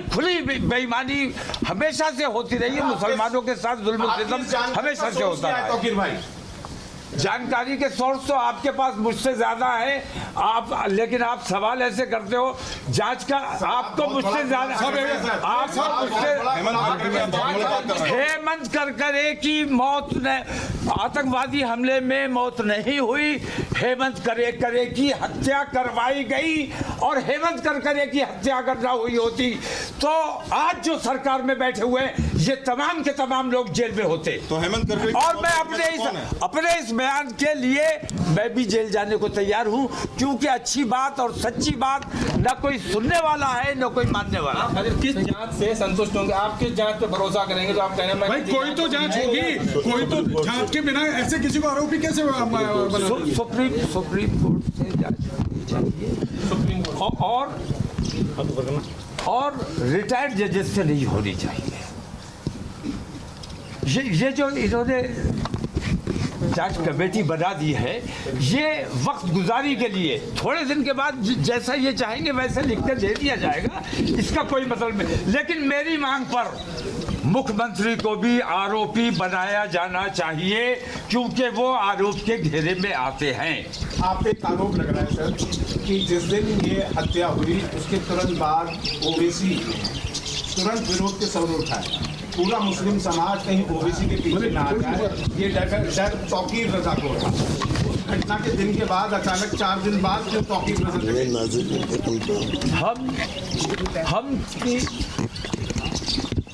खुली बेईमानी हमेशा से होती रही है। मुसलमानों के साथ जुल्म सितम हमेशा से होता रहा है। तौकीर भाई, जानकारी के सोर्स तो आपके पास मुझसे ज्यादा है आप, लेकिन आप सवाल ऐसे करते हो जांच का, आपको मुझसे ज्यादा, आपको मुझसे हेमंत करकरे की मौत ने, आतंकवादी हमले में मौत नहीं हुई, हेमंत करकरे की हत्या करवाई गई। और हेमंत करकरे की हत्या अगर ना हुई होती तो आज जो सरकार में बैठे हुए ये तमाम के तमाम लोग जेल में होते। तो हेमंत करकरे, और मैं अपने इस बयान के लिए मैं भी जेल जाने को तैयार हूं, क्योंकि अच्छी बात और सच्ची बात न कोई सुनने वाला है न कोई मानने वाला। किस जांच से संतुष्ट होंगे? आप किस जांच पे भरोसा करेंगे? तो आप कहने में भाई कोई तो जांच होगी, कोई तो जांच के बिना ऐसे किसी को आरोपी कैसे सुप्रीम कोर्ट से जांच होनी चाहिए, और रिटायर्ड जजेस से नहीं होनी चाहिए। ये जो इन्होंने जांच कमेटी बना दी है ये वक्त गुजारी के लिए, थोड़े दिन के बाद जैसा ये चाहेंगे वैसे लिखकर दे दिया जाएगा, इसका कोई मतलब नहीं। लेकिन मेरी मांग पर मुख्यमंत्री को भी आरोपी बनाया जाना चाहिए, क्योंकि वो आरोप के घेरे में आते हैं। आप पे एक आरोप लग रहा है सर कि जिस दिन ये हत्या हुई उसके तुरंत बाद ओवैसी तुरंत विरोध के सवाल उठाए, पूरा मुस्लिम समाज कहीं ओवैसी के पीछे ना आ जाए, ये डर तौकीर रजा को था। घटना के दिन के बाद अचानक 4 दिन बाद जो तौकीर रजा, हम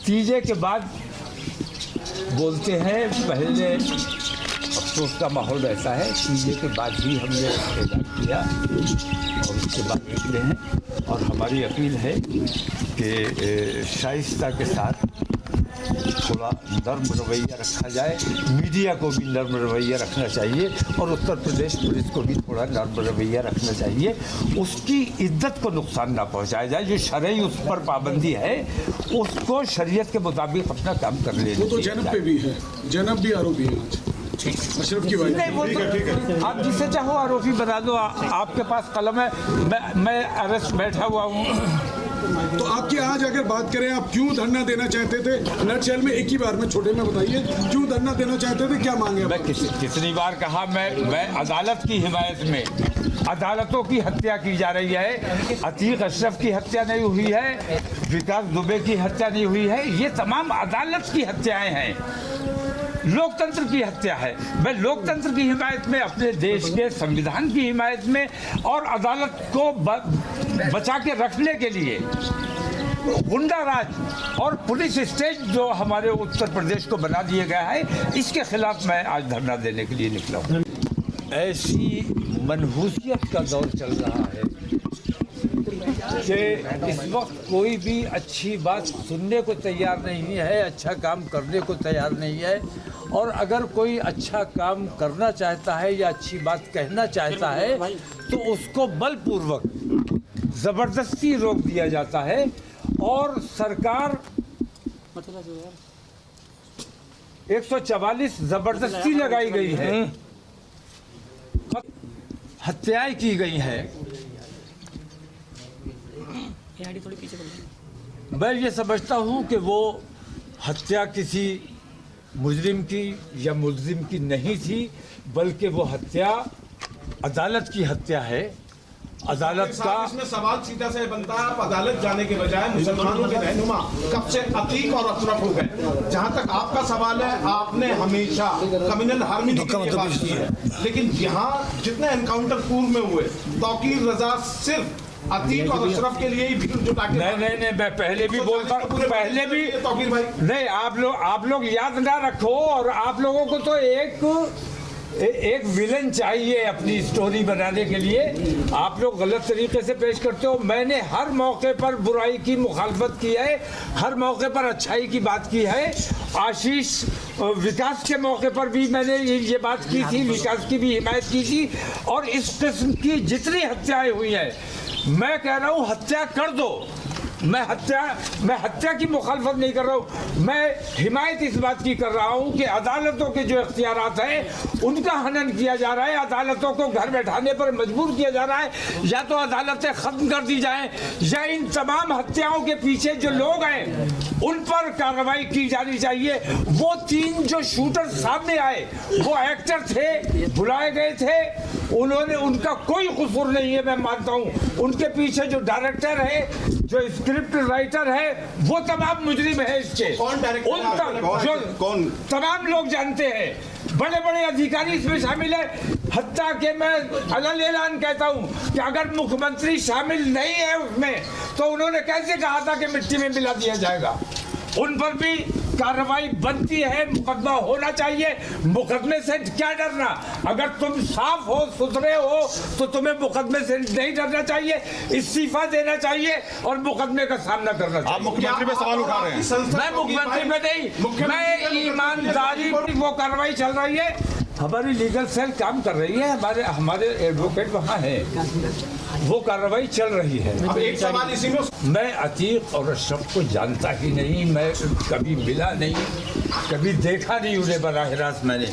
तीजे के बाद बोलते हैं, पहले अफसोस का माहौल रहता है, तीजे के बाद ही हमने ऐलान किया और उसके बाद निकले हैं। और हमारी अपील है कि शाइस्ता के साथ थोड़ा नर्म रवैया रखा जाए, मीडिया को भी नर्म रवैया रखना चाहिए और उत्तर प्रदेश पुलिस को भी थोड़ा नर्म रवैया रखना चाहिए, उसकी इज्जत को नुकसान ना पहुंचाया जाए। जो शरई उस पर पाबंदी है उसको शरीयत के मुताबिक अपना काम कर लेना। वो तो जैनब पे भी है, जैनब भी आरोपी है आज, अशरफ की वाइफ। नहीं, वो तो आप जिसे चाहो आरोपी बना दो, आपके पास कलम है, मैं अरेस्ट बैठा हुआ हूँ। तो आपकी आज अगर बात करें, आप क्यों धरना देना चाहते थे? नटशेल में एक ही बार में छोटे में बताइए, क्यों धरना देना चाहते थे, क्या मांगे? मैं कितनी बार कहा, मैं अदालत की हिमायत में, अदालतों की हत्या की जा रही है। अतीक अशरफ की हत्या नहीं हुई है, विकास दुबे की हत्या नहीं हुई है, ये तमाम अदालत की हत्याएं हैं, लोकतंत्र की हत्या है। मैं लोकतंत्र की हिमायत में, अपने देश के संविधान की हिमायत में और अदालत को बचा के रखने के लिए गुंडा राज और पुलिस स्टेट जो हमारे उत्तर प्रदेश को बना दिया गया है, इसके खिलाफ मैं आज धरना देने के लिए निकला हूँ। ऐसी मनहूसियत का दौर चल रहा है कि इस वक्त कोई भी अच्छी बात सुनने को तैयार नहीं है, अच्छा काम करने को तैयार नहीं है। और अगर कोई अच्छा काम करना चाहता है या अच्छी बात कहना चाहता है तो उसको बलपूर्वक ज़बरदस्ती रोक दिया जाता है। और सरकार 144 ज़बरदस्ती लगाई गई है, हत्याएं की गई हैं। मैं ये समझता हूँ कि वो हत्या किसी मुजरिम की या मुलजिम की नहीं थी, बल्कि वो हत्या अदालत की हत्या है। अदालत का इसमें सवाल सीधा से बनता है, आप अदालत जाने के बजाय मुसलमानों के रहनुमा कब से अतीक और अशरफ हो गए? जहां तक आपका सवाल है, आपने हमेशा कम्युनल हार्मनी की बात की है, लेकिन यहाँ जितने एनकाउंटर पूर्व में हुए, तौकीर रजा सिर्फ अतीक और अशरफ के लिए ही भीड़ जुटा के। नहीं, मैं पहले भी बोलता हूँ, पहले भी तौकीर भाई नहीं, आप लोग याद ना रखो। और आप लोगों को तो एक विलन चाहिए अपनी स्टोरी बनाने के लिए, आप लोग गलत तरीके से पेश करते हो। मैंने हर मौके पर बुराई की मुखालफत की है, हर मौके पर अच्छाई की बात की है। आशीष विकास के मौके पर भी मैंने ये बात की थी, विकास की भी हिमायत की थी। और इस किस्म की जितनी हत्याएं हुई हैं, मैं कह रहा हूँ हत्या कर दो, मैं हत्या की मुखालफत नहीं कर रहा हूँ, मैं हिमायत इस बात की कर रहा हूँ कि अदालतों के जो इख्तियारात हैं उनका हनन किया जा रहा है, अदालतों को घर बैठाने पर मजबूर किया जा रहा है। या तो अदालतें ख़त्म कर दी जाएं या इन तमाम हत्याओं के पीछे जो लोग हैं उन पर कार्रवाई की जानी चाहिए। वो 3 जो शूटर सामने आए वो एक्टर थे, बुलाए गए थे, उन्होंने उनका कोई कसूर नहीं है, मैं मानता हूँ। उनके पीछे जो डायरेक्टर है, जो स्क्रिप्ट राइटर है, वो तमाम मुजरिम है इसके। कौन डायरेक्टर उन तक जो कौन? तमाम लोग जानते हैं, बड़े बड़े अधिकारी इसमें शामिल है। हत्या के मैं अलग ऐलान कहता हूँ कि अगर मुख्यमंत्री शामिल नहीं है उसमें तो उन्होंने कैसे कहा था कि मिट्टी में मिला दिया जाएगा। उन पर भी कार्रवाई बनती है, मुकदमा होना चाहिए। मुकदमे से क्या डरना? अगर तुम साफ हो, सुथरे हो तो तुम्हें मुकदमे से नहीं डरना चाहिए, इस्तीफा देना चाहिए और मुकदमे का सामना करना चाहिए। आप मुख्यमंत्री पे सवाल उठा रहे हैं। मैं मुख्यमंत्री पे नहीं, मैं ईमानदारी वो कार्रवाई चल रही है, हमारी लीगल सेल काम कर रही है, हमारे एडवोकेट वहाँ है, वो कार्रवाई चल रही है। अब एक सवाल इसी में, मैं अतीक और अशरफ को जानता ही नहीं, मैं कभी मिला नहीं, कभी देखा नहीं उन्हें बराह रास्त मैंने,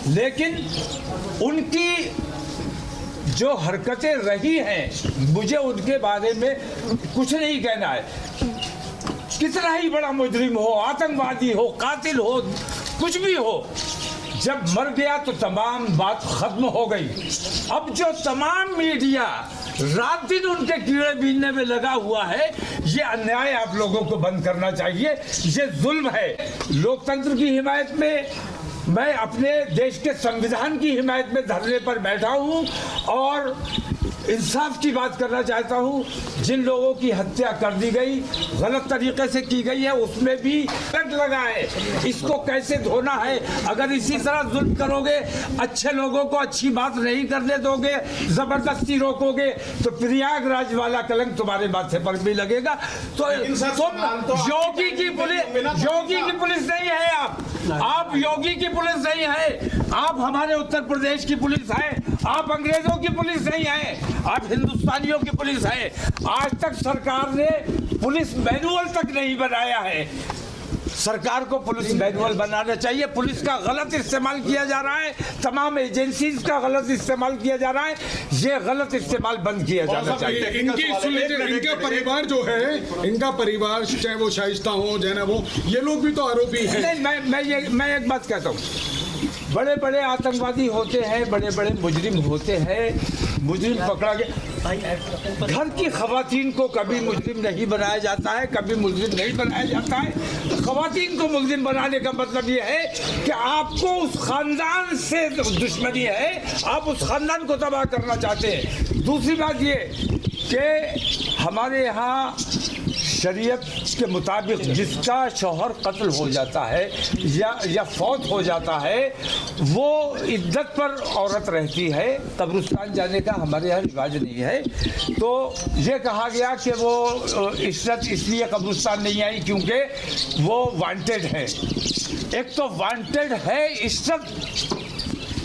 लेकिन उनकी जो हरकतें रही हैं मुझे उनके बारे में कुछ नहीं कहना है। कितना ही बड़ा मुजरिम हो, आतंकवादी हो, कातिल हो, कुछ भी हो, जब मर गया तो तमाम बात खत्म हो गई। अब जो तमाम मीडिया रात दिन उनके कीड़े बीनने में लगा हुआ है, ये अन्याय आप लोगों को बंद करना चाहिए, ये जुल्म है। लोकतंत्र की हिमायत में, मैं अपने देश के संविधान की हिमायत में धरने पर बैठा हूँ और इंसाफ की बात करना चाहता हूँ। जिन लोगों की हत्या कर दी गई, गलत तरीके से की गई है, उसमें भी कट लगा है, इसको कैसे धोना है। अगर इसी तरह जुल्म करोगे, अच्छे लोगों को अच्छी बात नहीं करने दोगे, जबरदस्ती रोकोगे, तो प्रयागराज वाला कलंक तुम्हारे माथे पर भी लगेगा। तो तुम योगी की पुलिस नहीं है, आप योगी की पुलिस नहीं है, आप हमारे उत्तर प्रदेश की पुलिस है, आप अंग्रेजों की पुलिस नहीं है, आप हिंदुस्तानियों की पुलिस है। आज तक सरकार ने पुलिस मैनुअल तक नहीं बनाया है। सरकार को पुलिस मैनुअल बनाना चाहिए। पुलिस का गलत इस्तेमाल किया जा रहा है, तमाम एजेंसीज का गलत इस्तेमाल किया जा रहा है, ये गलत इस्तेमाल बंद किया जाना चाहिए। इनका परिवार जो है, इनका परिवार चाहे वो शाइस्ता हो जैनब हो, ये लोग भी तो आरोपी हैं। नहीं, मैं एक बात कहता हूँ, बड़े बड़े आतंकवादी होते हैं, बड़े बड़े मुजरिम होते हैं, मुजरिम पकड़ा गया, घर की खवातीन को कभी मुजरिम नहीं बनाया जाता है, कभी मुजरिम नहीं बनाया जाता है। खवातीन को मुजरिम बनाने का मतलब ये है कि आपको उस खानदान से दुश्मनी है, आप उस खानदान को तबाह करना चाहते हैं। दूसरी बात ये कि हमारे यहाँ शरीयत के मुताबिक जिसका शौहर कत्ल हो जाता है या फौत हो जाता है, वो इद्दत पर औरत रहती है, कब्रिस्तान जाने का हमारे यहाँ रिवाज नहीं है। तो ये कहा गया कि वो इज्जत इसलिए कब्रिस्तान नहीं आई क्योंकि वो वांटेड है। एक तो वांटेड है इज्जत,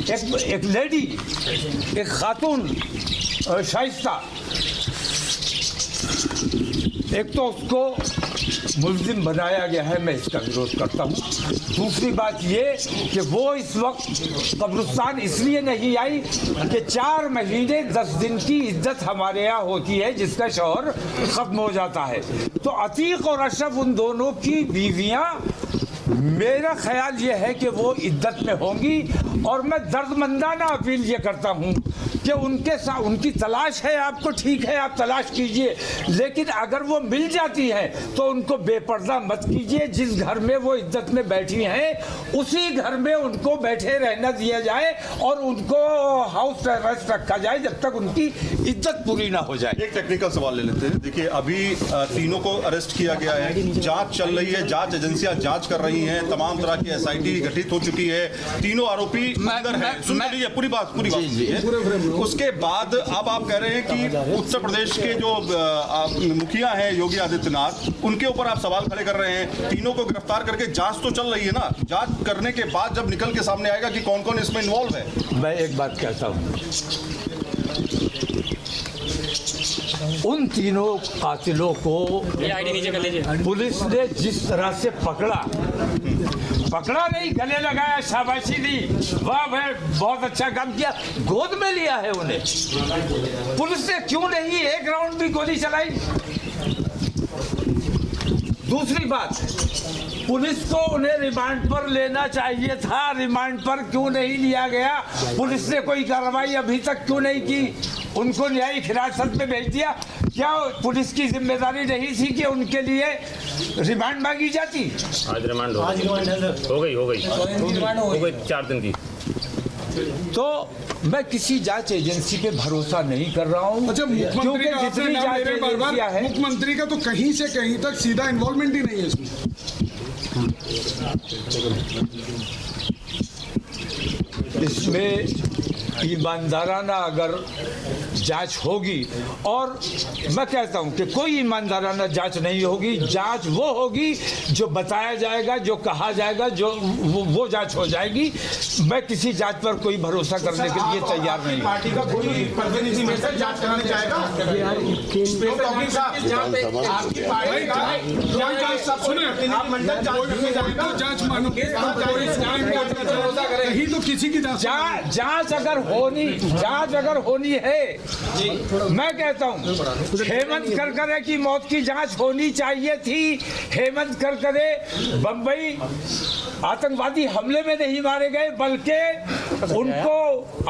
एक लेडी, एक खातून शाइस्ता, एक तो उसको मुल्जिम बनाया गया है, मैं इसका विरोध करता हूँ। दूसरी बात ये कि वो इस वक्त कब्रिस्तान इसलिए नहीं आई कि 4 महीने 10 दिन की इज्जत हमारे यहाँ होती है जिसका शौहर ख़त्म हो जाता है। तो अतीक और अशरफ उन दोनों की बीवियाँ, मेरा ख्याल ये है कि वो इद्दत में होंगी और मैं दर्दमंदाना अपील ये करता हूँ कि उनके साथ उनकी तलाश है, आपको ठीक है, आप तलाश कीजिए, लेकिन अगर वो मिल जाती है तो उनको बेपर्दा मत कीजिए। जिस घर में वो इज्जत में बैठी हैं उसी घर में उनको बैठे रहना दिया जाए और उनको हाउस अरेस्ट रखा जाए जब तक उनकी इज्जत पूरी ना हो जाए। एक टेक्निकल सवाल ले लेते हैं। देखिए, अभी तीनों को अरेस्ट किया गया है, जांच चल रही है, जांच एजेंसियां जांच कर रही हैं, तमाम तरह की SIT गठित हो चुकी है, तीनों आरोपी अंदर हैं। सुन लीजिए पूरी बात सुनिए। उसके बाद अब आप कह रहे हैं कि उत्तर प्रदेश के जो मुखिया हैं योगी आदित्यनाथ, उनके ऊपर आप सवाल खड़े कर रहे हैं। तीनों को गिरफ्तार करके जांच तो चल रही है ना, जांच करने के बाद जब निकल के सामने आएगा कि कौन कौन इसमें इन्वॉल्व है। मैं एक बात कहता हूँ, उन तीनों कातिलों को पुलिस ने जिस तरह से पकड़ा नहीं, गले लगाया, शाबाशी दी, वाह भाई बहुत अच्छा काम किया, गोद में लिया है उन्हें। पुलिस ने क्यों नहीं एक राउंड भी गोली चलाई? दूसरी बात, पुलिस को उन्हें रिमांड पर लेना चाहिए था, रिमांड पर क्यों नहीं लिया गया? पुलिस ने कोई कार्रवाई अभी तक क्यों नहीं की? उनको न्यायिक हिरासत में भेज दिया। क्या पुलिस की जिम्मेदारी नहीं थी कि उनके लिए रिमांड मांगी जाती? आज रिमांड हो गई 4 दिन की। तो मैं किसी जांच एजेंसी पे भरोसा नहीं कर रहा हूँ। अच्छा, मुख्यमंत्री का आपने नाम ले रहे हैं बार-बार, है मुख्यमंत्री का तो कहीं से कहीं तक सीधा इन्वॉल्वमेंट ही नहीं है इसमें। इसमें ईमानदाराना अगर जांच होगी, और मैं कहता हूं कि कोई ईमानदाराना जांच नहीं होगी, जांच वो होगी जो बताया जाएगा, जो कहा जाएगा, जो वो जांच हो जाएगी। मैं किसी जांच पर कोई भरोसा करने के लिए तैयार नहीं हूं। पार्टी का कोई प्रतिनिधि मिलकर जांच कराने जाएगा? आपकी पार्टी का जांच मानो, कहीं तो किसी की जांच अगर होनी है, मैं कहता हूं हेमंत करकरे की मौत की जांच होनी चाहिए थी। हेमंत करकरे बंबई आतंकवादी हमले में नहीं मारे गए, बल्कि उनको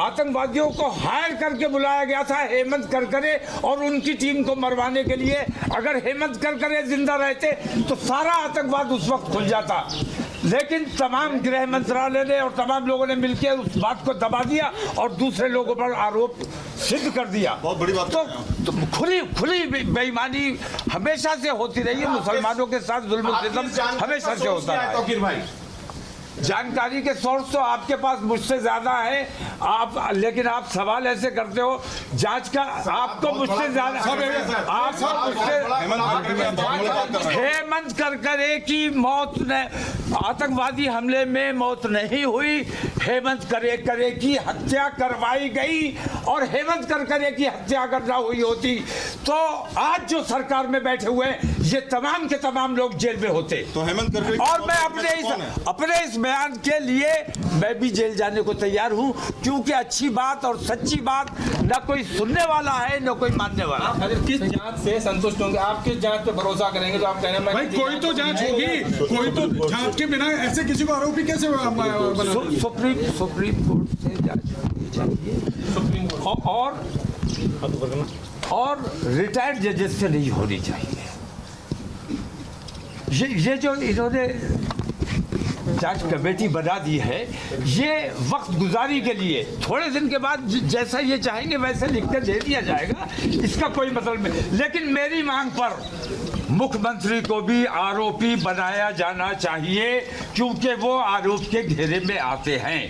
आतंकवादियों को हायर करके बुलाया गया था, हेमंत करकरे और उनकी टीम को मरवाने के लिए। अगर हेमंत करकरे जिंदा रहते तो सारा आतंकवाद उस वक्त खुल जाता, लेकिन तमाम गृह मंत्रालय ने और तमाम लोगों ने मिलकर उस बात को दबा दिया और दूसरे लोगों पर आरोप सिद्ध कर दिया। बहुत बड़ी बात तो खुली बेईमानी हमेशा से होती रही है। मुसलमानों के साथ जुल्म सितम हमेशा से होता रहा है। तौकीर भाई, जानकारी के सोर्स तो आपके पास मुझसे ज्यादा है, लेकिन आप सवाल ऐसे करते हो जांच का, आपको मुझसे ज्यादा, हेमंत करकरे की मौत ने, आतंकवादी हमले में मौत नहीं हुई, हेमंत करकरे की हत्या करवाई गई, और हेमंत करकरे की हत्या अगर ना हुई होती तो आज जो सरकार में बैठे हुए ये तमाम के तमाम लोग जेल में होते। तो हेमंत करकरे, और मैं अपने इस बयान के लिए मैं भी जेल जाने को तैयार हूं, क्योंकि अच्छी बात और सच्ची बात न कोई सुनने वाला है न कोई मानने वाला। अगर किस जांच से संतुष्ट होंगे, आप किस जांच पे भरोसा करेंगे? तो आप कहना मैं भाई कोई तो जांच होगी, कोई तो जांच के बिना ऐसे किसी को आरोपी कैसे बना? सुप्रीम कोर्ट से जांच होनी चाहिए, और रिटायर्ड जजेस से नहीं होनी चाहिए। ये जो इन्होंने जांच कमेटी बना दी है, ये वक्त गुजारी के लिए, थोड़े दिन के बाद जैसा ये चाहेंगे वैसे लिख कर दे दिया जाएगा, इसका कोई मतलब नहीं। लेकिन मेरी मांग पर मुख्यमंत्री को भी आरोपी बनाया जाना चाहिए, क्योंकि वो आरोप के घेरे में आते हैं।